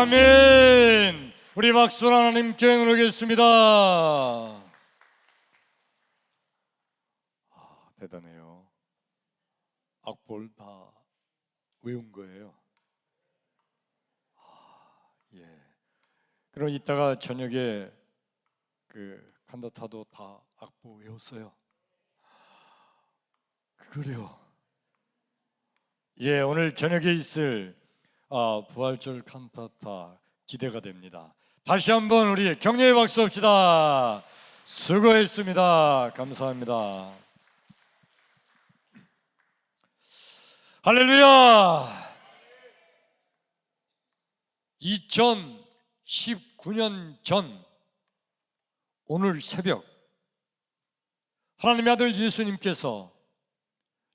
아멘. 우리 박수로 하나님께 누르겠습니다. 대단해요. 악보를 다 외운 거예요. 예. 그럼 이따가 저녁에 그 칸타타도 다 악보 외웠어요. 그래요. 예, 오늘 저녁에 있을 부활절 칸타타 기대가 됩니다. 다시 한번 우리 격려의 박수 합시다. 수고했습니다. 감사합니다. 할렐루야. 2019년 전 오늘 새벽 하나님의 아들 예수님께서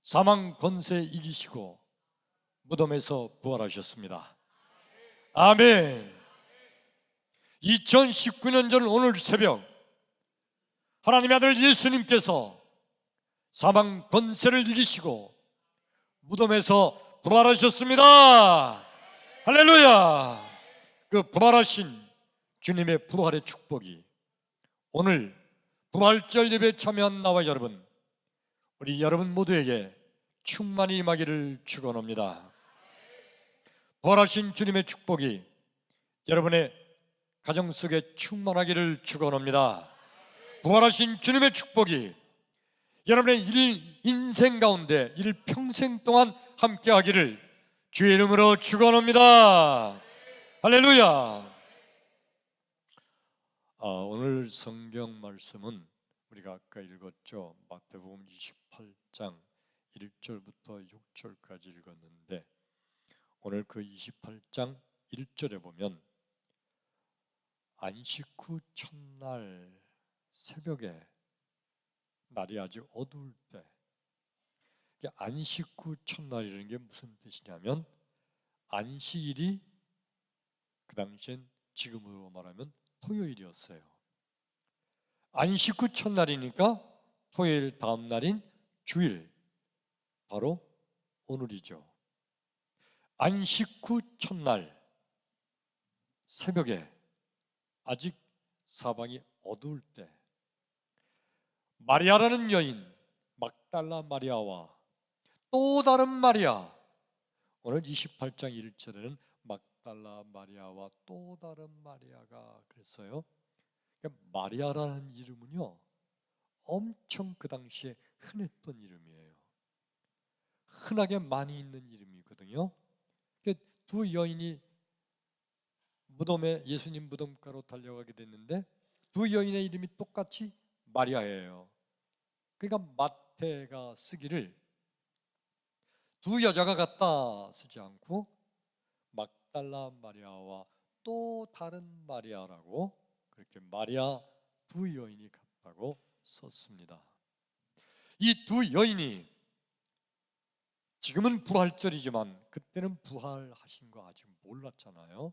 사망 권세 이기시고 무덤에서 부활하셨습니다. 아멘. 2019년 전 오늘 새벽 하나님의 아들 예수님께서 사망 권세를 이기시고 무덤에서 부활하셨습니다. 할렐루야. 그 부활하신 주님의 부활의 축복이 오늘 부활절 예배에 참여한 나와 여러분, 우리 여러분 모두에게 충만히 임하기를 축원합니다. 부활하신 주님의 축복이 여러분의 가정 속에 충만하기를 축원합니다. 부활하신 주님의 축복이 여러분의 인생 가운데 일평생 동안 함께하기를 주의 이름으로 축원합니다. 할렐루야. 오늘 성경 말씀은 우리가 아까 읽었죠. 마태복음 28장 1절부터 6절까지 읽었는데 오늘 그 28장 1절에 보면 안식 후 첫날 새벽에 날이 아직 어두울 때, 안식 후 첫날이라는 게 무슨 뜻이냐면 안식일이 그 당시엔 지금으로 말하면 토요일이었어요. 안식 후 첫날이니까 토요일 다음 날인 주일, 바로 오늘이죠. 안식 후 첫날 새벽에 아직 사방이 어두울 때 마리아라는 여인, 막달라 마리아와 또 다른 마리아, 오늘 28장 1절에는 막달라 마리아와 또 다른 마리아가 그랬어요. 마리아라는 이름은요 엄청 그 당시에 흔했던 이름이에요. 흔하게 많이 있는 이름이거든요. 두 여인이 무덤에 예수님 무덤가로 달려가게 됐는데 두 여인의 이름이 똑같이 마리아예요. 그러니까 마태가 쓰기를 두 여자가 같다 쓰지 않고 막달라 마리아와 또 다른 마리아라고, 그렇게 마리아 두 여인이 같다고 썼습니다. 이 두 여인이 지금은 부활절이지만 그때는 부활하신 거 아직 몰랐잖아요.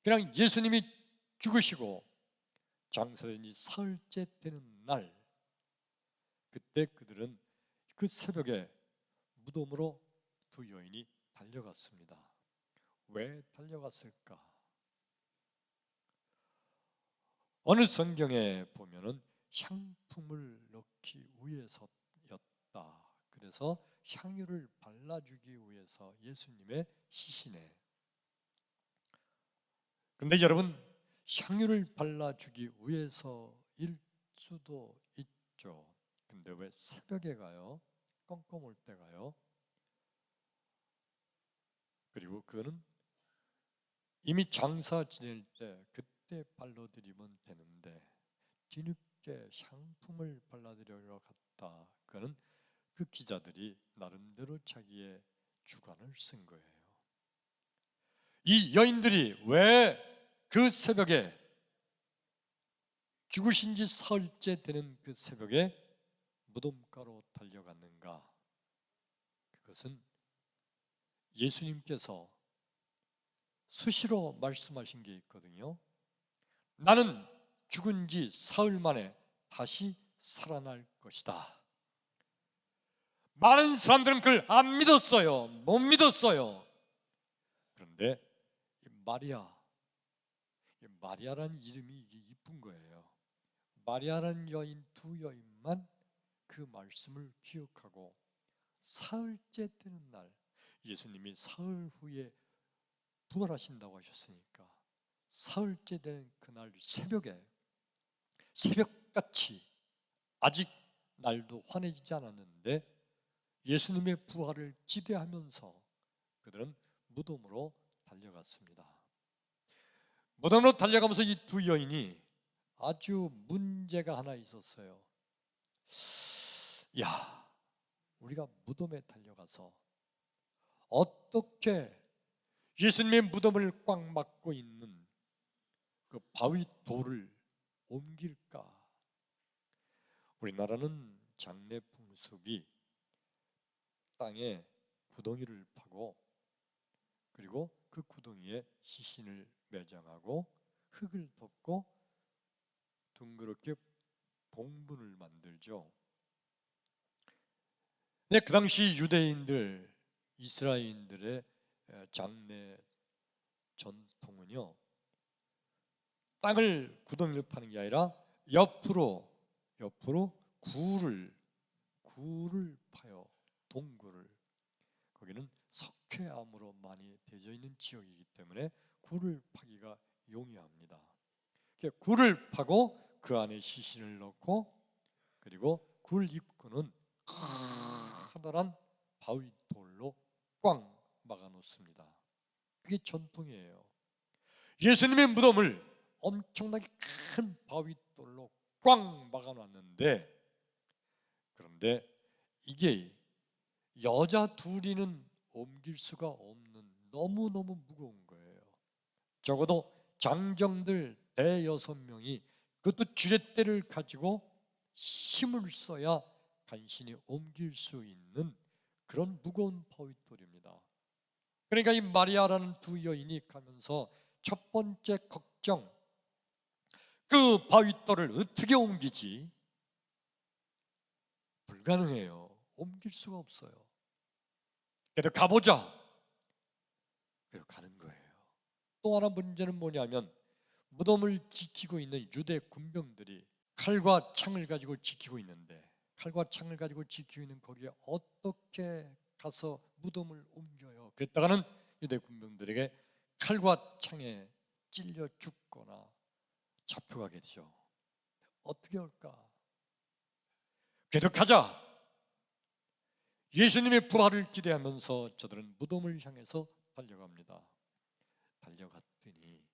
그냥 예수님이 죽으시고 장사된 지 사흘째 되는 날, 그때 그들은 그 새벽에 무덤으로 두 여인이 달려갔습니다. 왜 달려갔을까? 어느 성경에 보면은 향품을 넣기 위해서였다. 그래서 향유를 발라주기 위해서 예수님의 시신에. 그런데 여러분, 향유를 발라주기 위해서일 수도 있죠. 근데 왜 새벽에 가요? 껌껌할 때 가요? 그리고 그거는 이미 장사 지낼 때 그때 발라드리면 되는데 뒤늦게 향품을 발라드리러 갔다. 그거는 그 기자들이 나름대로 자기의 주관을 쓴 거예요. 이 여인들이 왜 그 새벽에, 죽으신 지 사흘째 되는 그 새벽에 무덤가로 달려갔는가? 그것은 예수님께서 수시로 말씀하신 게 있거든요. 나는 죽은 지 사흘 만에 다시 살아날 것이다. 많은 사람들은 그걸 안 믿었어요. 못 믿었어요. 그런데 마리아. 마리아라는 이름이 이쁜 거예요. 마리아라는 여인, 두 여인만 그 말씀을 기억하고 사흘째 되는 날, 예수님이 사흘 후에 부활하신다고 하셨으니까 사흘째 되는 그날 새벽에, 새벽같이 아직 날도 환해지지 않았는데 예수님의 부활을 기대하면서 그들은 무덤으로 달려갔습니다. 무덤으로 달려가면서 이 두 여인이 아주 문제가 하나 있었어요. 야, 우리가 무덤에 달려가서 어떻게 예수님의 무덤을 꽉 막고 있는 그 바위 돌을 옮길까? 우리나라는 장례 풍습이 땅에 구덩이를 파고 그리고 그 구덩이에 시신을 매장하고 흙을 덮고 둥그렇게 봉분을 만들죠. 근데 그 당시 유대인들, 이스라엘인들의 장례 전통은요, 땅을 구덩이를 파는 게 아니라 옆으로 굴을 파요. 동굴을. 거기는 석회암으로 많이 되어 있는 지역이기 때문에 굴을 파기가 용이합니다. 굴을 파고 그 안에 시신을 넣고 그리고 굴 입구는 커다란 바위돌로 꽝 막아 놓습니다. 그게 전통이에요. 예수님의 무덤을 엄청나게 큰 바위돌로 꽝 막아 놨는데, 그런데 이게 여자 둘이는 옮길 수가 없는 너무너무 무거운 거예요. 적어도 장정들 대여섯 명이 그것도 주례대를 가지고 힘을 써야 간신히 옮길 수 있는 그런 무거운 바위돌입니다. 그러니까 이 마리아라는 두 여인이 가면서 첫 번째 걱정, 그 바위돌을 어떻게 옮기지? 불가능해요. 옮길 수가 없어요. 그래도 가보자. 그래서 가는 거예요. 또 하나 문제는 뭐냐면 무덤을 지키고 있는 유대 군병들이 칼과 창을 가지고 지키고 있는데, 칼과 창을 가지고 지키고 있는 거기에 어떻게 가서 무덤을 옮겨요? 그랬다가는 유대 군병들에게 칼과 창에 찔려 죽거나 잡혀가게 되죠. 어떻게 할까? 그래도 가자. 예수님의 부활을 기대하면서 저들은 무덤을 향해서 달려갑니다. 달려갔더니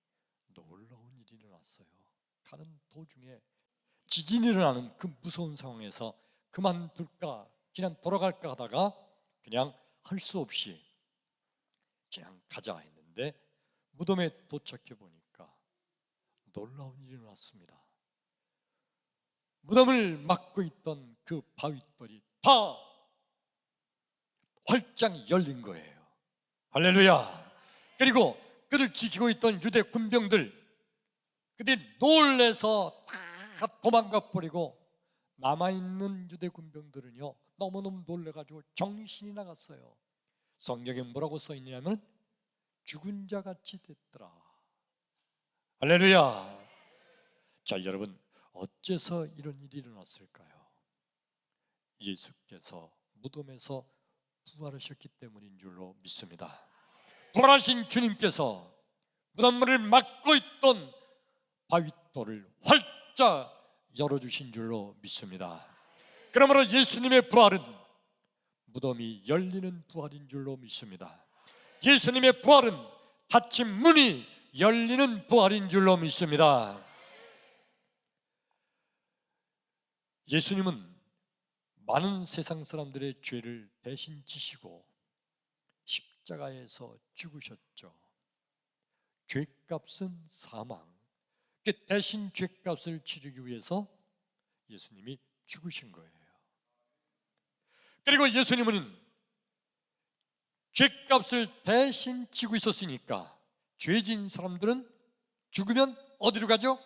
놀라운 일이 일어났어요. 가는 도중에 지진이 일어나는 그 무서운 상황에서 그만둘까 그냥 돌아갈까 하다가 그냥 할 수 없이 그냥 가자 했는데, 무덤에 도착해 보니까 놀라운 일이 일어났습니다. 무덤을 막고 있던 그 바위돌이 다 활짝 열린 거예요. 할렐루야. 그리고 그를 지키고 있던 유대 군병들, 그들이 놀래서 다 도망가 버리고 남아있는 유대 군병들은요 너무너무 놀래가지고 정신이 나갔어요. 성경에 뭐라고 써있냐면 죽은 자 같이 됐더라. 할렐루야. 자, 여러분, 어째서 이런 일이 일어났을까요? 예수께서 무덤에서 부활하셨기 때문인 줄로 믿습니다. 부활하신 주님께서 무덤문을 막고 있던 바윗돌을 활짝 열어주신 줄로 믿습니다. 그러므로 예수님의 부활은 무덤이 열리는 부활인 줄로 믿습니다. 예수님의 부활은 닫힌 문이 열리는 부활인 줄로 믿습니다. 예수님은 많은 세상 사람들의 죄를 대신 지시고 십자가에서 죽으셨죠. 죄값은 사망. 대신 죄값을 치르기 위해서 예수님이 죽으신 거예요. 그리고 예수님은 죄값을 대신 지고 있었으니까 죄진 사람들은 죽으면 어디로 가죠?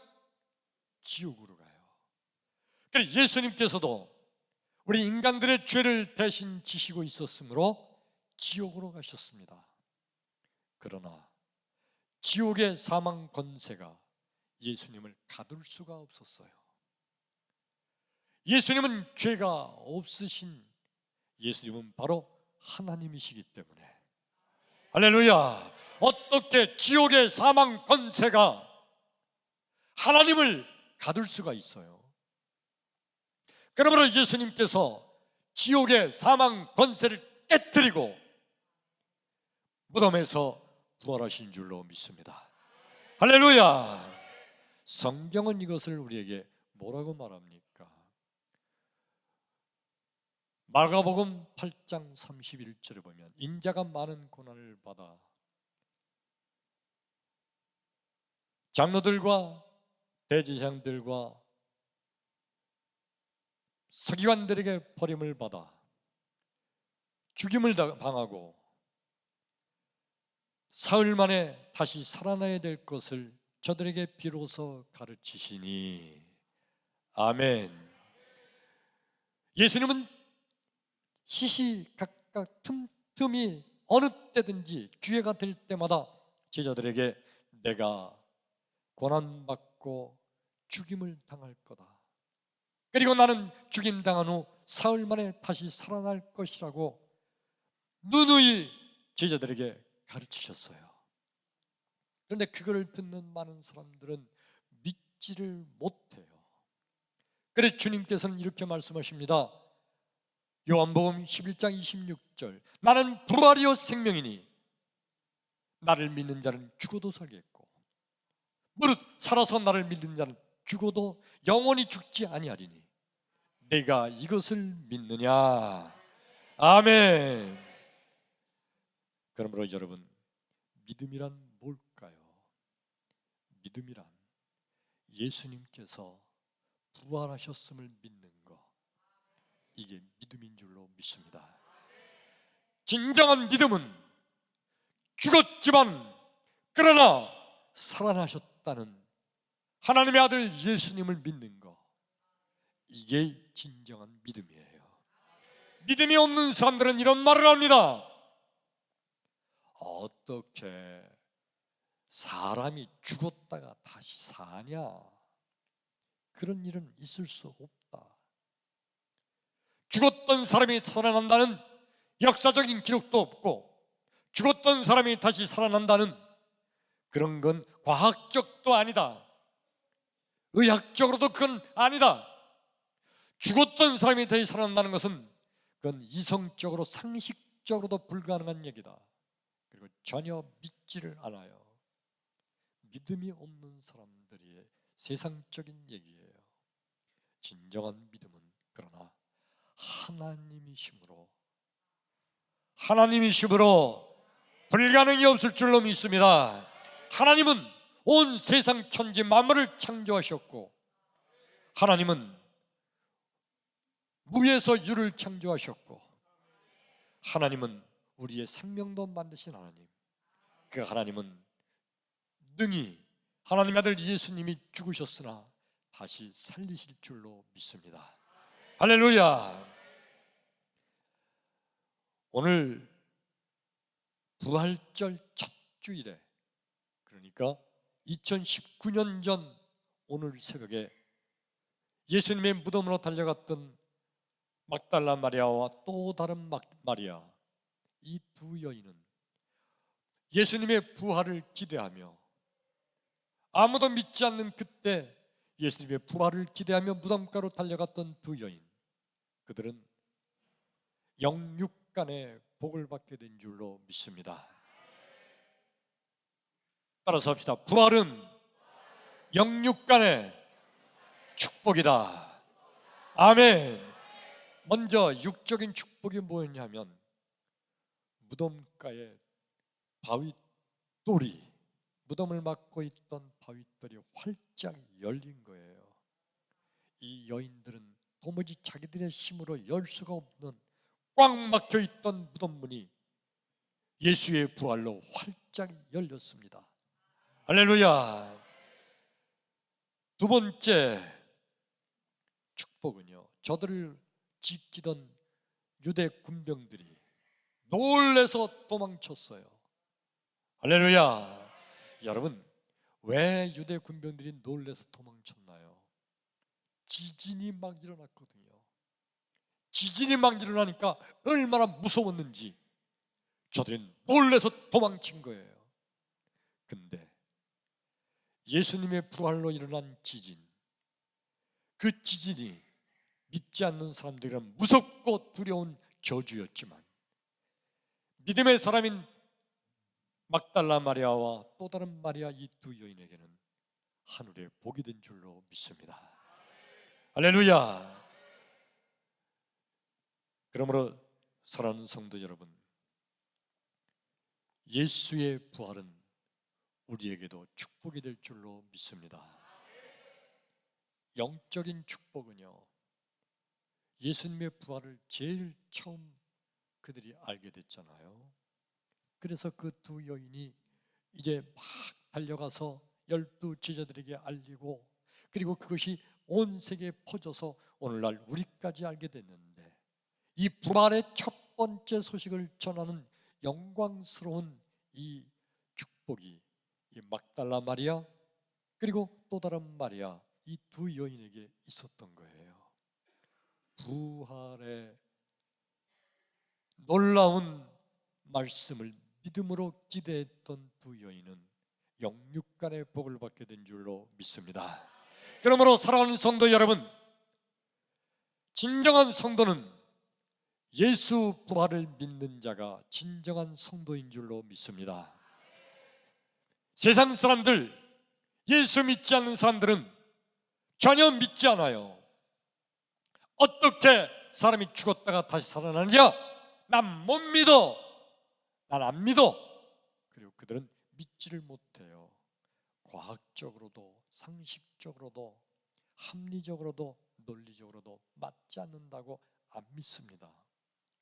지옥으로 가요. 그래서 예수님께서도 우리 인간들의 죄를 대신 지시고 있었으므로 지옥으로 가셨습니다. 그러나 지옥의 사망 권세가 예수님을 가둘 수가 없었어요. 예수님은 죄가 없으신, 예수님은 바로 하나님이시기 때문에. 할렐루야. 어떻게 지옥의 사망 권세가 하나님을 가둘 수가 있어요? 그러므로 예수님께서 지옥의 사망 권세를 깨뜨리고 무덤에서 부활하신 줄로 믿습니다. 할렐루야. 성경은 이것을 우리에게 뭐라고 말합니까? 마가복음 8장 31절에 보면 인자가 많은 고난을 받아 장로들과 대제사장들과 서기관들에게 버림을 받아 죽임을 당하고 사흘 만에 다시 살아나야 될 것을 저들에게 비로소 가르치시니. 아멘. 예수님은 시시각각 틈틈이 어느 때든지 기회가 될 때마다 제자들에게 내가 고난받고 죽임을 당할 거다, 그리고 나는 죽임 당한 후 사흘 만에 다시 살아날 것이라고 누누이 제자들에게 가르치셨어요. 그런데 그걸 듣는 많은 사람들은 믿지를 못해요. 그래서 주님께서는 이렇게 말씀하십니다. 요한복음 11장 26절, 나는 부활이요 생명이니 나를 믿는 자는 죽어도 살겠고 무릇 살아서 나를 믿는 자는 죽어도 영원히 죽지 아니하리니 내가 이것을 믿느냐. 아멘. 그러므로 여러분, 믿음이란 뭘까요? 믿음이란 예수님께서 부활하셨음을 믿는 것, 이게 믿음인 줄로 믿습니다. 진정한 믿음은 죽었지만 그러나 살아나셨다는 하나님의 아들 예수님을 믿는 것, 이게 진정한 믿음이에요. 믿음이 없는 사람들은 이런 말을 합니다. 어떻게 사람이 죽었다가 다시 사냐? 그런 일은 있을 수 없다. 죽었던 사람이 살아난다는 역사적인 기록도 없고 죽었던 사람이 다시 살아난다는 그런 건 과학적도 아니다. 의학적으로도 그건 아니다. 죽었던 사람이 다시 살아난다는 것은 그건 이성적으로 상식적으로도 불가능한 얘기다. 그리고 전혀 믿지를 않아요. 믿음이 없는 사람들의 세상적인 얘기예요. 진정한 믿음은 그러나 하나님이심으로 불가능이 없을 줄로 믿습니다. 하나님은 온 세상 천지 만물을 창조하셨고 하나님은 무에서 유를 창조하셨고 하나님은 우리의 생명도 만드신 하나님, 그 하나님은 능히 하나님의 아들 예수님이 죽으셨으나 다시 살리실 줄로 믿습니다. 할렐루야. 오늘 부활절 첫 주일에, 그러니까 2019년 전 오늘 새벽에 예수님의 무덤으로 달려갔던 막달라 마리아와 또 다른 마리아, 이 두 여인은 예수님의 부활을 기대하며, 아무도 믿지 않는 그때 예수님의 부활을 기대하며 무덤가로 달려갔던 두 여인, 그들은 영육간의 복을 받게 된 줄로 믿습니다. 따라서 합시다. 부활은 영육간의 축복이다. 아멘. 먼저 육적인 축복이 뭐였냐면 무덤가에 바위돌이, 무덤을 막고 있던 바위돌이 활짝 열린 거예요. 이 여인들은 도무지 자기들의 힘으로 열 수가 없는 꽉 막혀 있던 무덤문이 예수의 부활로 활짝 열렸습니다. 할렐루야. 두 번째 축복은요, 저들을 지키던 유대 군병들이 놀래서 도망쳤어요. 할렐루야. 여러분, 왜 유대 군병들이 놀래서 도망쳤나요? 지진이 막 일어났거든요. 지진이 막 일어나니까 얼마나 무서웠는지 저들은 놀래서 도망친 거예요. 근데 예수님의 부활로 일어난 지진, 그 지진이 믿지 않는 사람들이란 무섭고 두려운 저주였지만 믿음의 사람인 막달라 마리아와 또 다른 마리아, 이 두 여인에게는 하늘의 복이 된 줄로 믿습니다. 할렐루야. 그러므로 사랑하는 성도 여러분, 예수의 부활은 우리에게도 축복이 될 줄로 믿습니다. 영적인 축복은요, 예수님의 부활을 제일 처음 그들이 알게 됐잖아요. 그래서 그 두 여인이 이제 막 달려가서 12 제자들에게 알리고, 그리고 그것이 온 세계에 퍼져서 오늘날 우리까지 알게 됐는데, 이 부활의 첫 번째 소식을 전하는 영광스러운 이 축복이 이 막달라 마리아 그리고 또 다른 마리아, 이 두 여인에게 있었던 거예요. 부활의 놀라운 말씀을 믿음으로 기대했던 두 여인은 영육간의 복을 받게 된 줄로 믿습니다. 그러므로 사랑하는 성도 여러분, 진정한 성도는 예수 부활을 믿는 자가 진정한 성도인 줄로 믿습니다. 세상 사람들, 예수 믿지 않는 사람들은 전혀 믿지 않아요. 어떻게 사람이 죽었다가 다시 살아나느냐? 난 못 믿어, 난 안 믿어. 그리고 그들은 믿지를 못해요. 과학적으로도 상식적으로도 합리적으로도 논리적으로도 맞지 않는다고 안 믿습니다.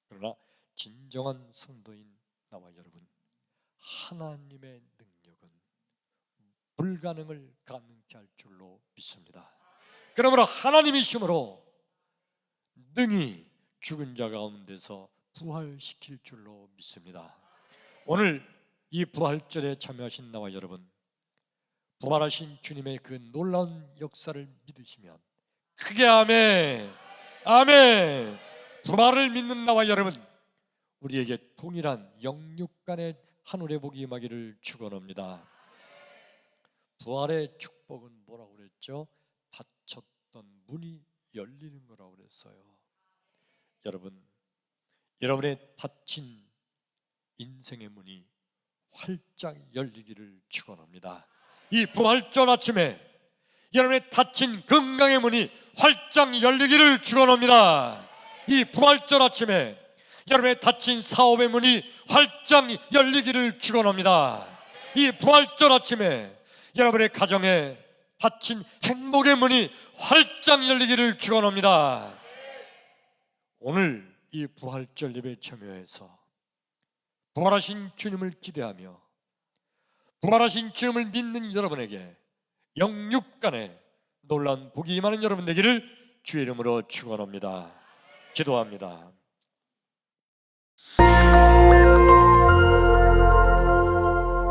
그러나 진정한 성도인 나와 여러분, 하나님의 능력은 불가능을 가능케 할 줄로 믿습니다. 그러므로 하나님이심으로 능히 죽은 자 가운데서 부활시킬 줄로 믿습니다. 오늘 이 부활절에 참여하신 나와 여러분, 부활하신 주님의 그 놀라운 역사를 믿으시면 크게 아멘, 아멘. 부활을 믿는 나와 여러분, 우리에게 동일한 영육간의 하늘의 복이 임하기를 축원합니다. 부활의 축복은 뭐라고 그랬죠? 닫혔던 문이 열리는 거라고 그랬어요. 여러분, 여러분의 닫힌 인생의 문이 활짝 열리기를 축원합니다. 이 부활절 아침에 여러분의 닫힌 건강의 문이 활짝 열리기를 축원합니다. 이 부활절 아침에 여러분의 닫힌 사업의 문이 활짝 열리기를 축원합니다. 이 부활절 아침에 여러분의 가정에 닫힌 행복의 문이 활짝 열리기를 축원합니다. 오늘 이 부활절 예배에 참여해서 부활하신 주님을 기대하며 부활하신 주님을 믿는 여러분에게 영육간에 놀라운 복이 임하는 여러분 되기를 주의 이름으로 축원합니다. 기도합니다.